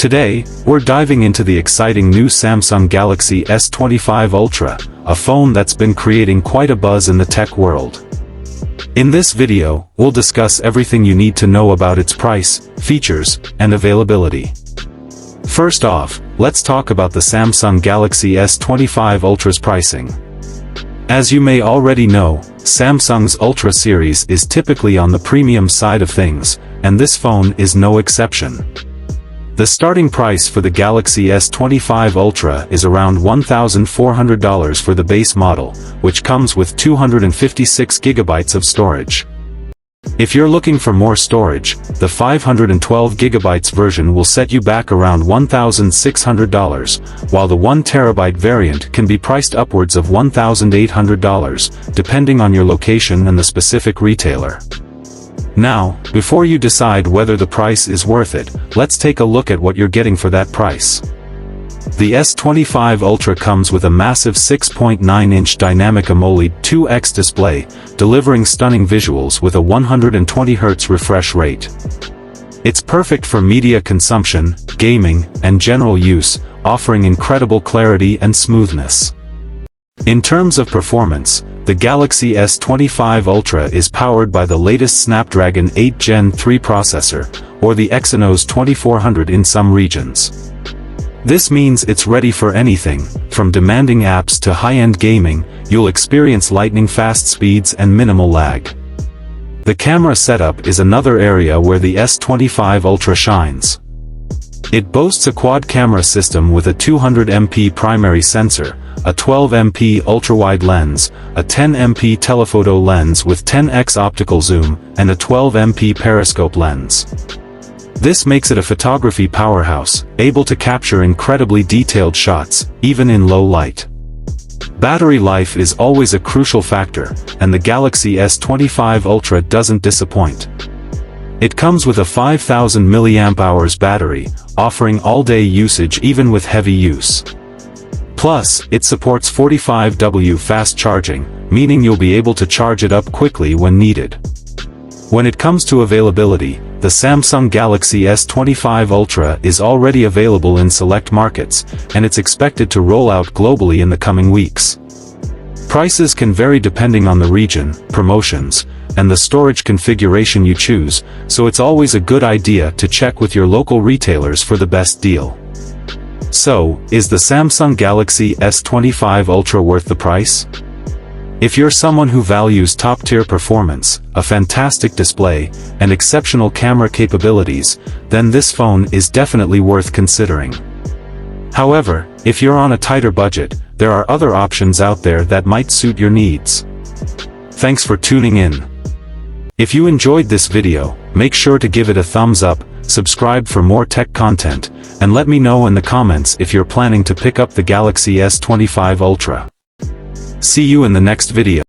Today, we're diving into the exciting new Samsung Galaxy S25 Ultra, a phone that's been creating quite a buzz in the tech world. In this video, we'll discuss everything you need to know about its price, features, and availability. First off, let's talk about the Samsung Galaxy S25 Ultra's pricing. As you may already know, Samsung's Ultra series is typically on the premium side of things, and this phone is no exception. The starting price for the Galaxy S25 Ultra is around $1,400 for the base model, which comes with 256 GB of storage. If you're looking for more storage, the 512 GB version will set you back around $1,600, while the 1 TB variant can be priced upwards of $1,800, depending on your location and the specific retailer. Now, before you decide whether the price is worth it, let's take a look at what you're getting for that price. The S25 Ultra comes with a massive 6.9-inch dynamic AMOLED 2X display, delivering stunning visuals with a 120Hz refresh rate. It's perfect for media consumption, gaming, and general use, offering incredible clarity and smoothness. In terms of performance, the Galaxy S25 Ultra is powered by the latest Snapdragon 8 Gen 3 processor, or the Exynos 2400 in some regions. This means it's ready for anything, from demanding apps to high-end gaming. You'll experience lightning-fast speeds and minimal lag. The camera setup is another area where the S25 Ultra shines. It boasts a quad-camera system with a 200MP primary sensor, a 12MP ultra-wide lens, a 10MP telephoto lens with 10x optical zoom, and a 12MP periscope lens. This makes it a photography powerhouse, able to capture incredibly detailed shots, even in low light. Battery life is always a crucial factor, and the Galaxy S25 Ultra doesn't disappoint. It comes with a 5000 mAh battery, offering all-day usage even with heavy use. Plus, it supports 45W fast charging, meaning you'll be able to charge it up quickly when needed. When it comes to availability, the Samsung Galaxy S25 Ultra is already available in select markets, and it's expected to roll out globally in the coming weeks. Prices can vary depending on the region, promotions, and the storage configuration you choose, so it's always a good idea to check with your local retailers for the best deal. So, is the Samsung Galaxy S25 Ultra worth the price? If you're someone who values top-tier performance, a fantastic display, and exceptional camera capabilities, then this phone is definitely worth considering. However, if you're on a tighter budget, there are other options out there that might suit your needs. Thanks for tuning in. If you enjoyed this video, make sure to give it a thumbs up, subscribe for more tech content, and let me know in the comments if you're planning to pick up the Galaxy S25 Ultra. See you in the next video.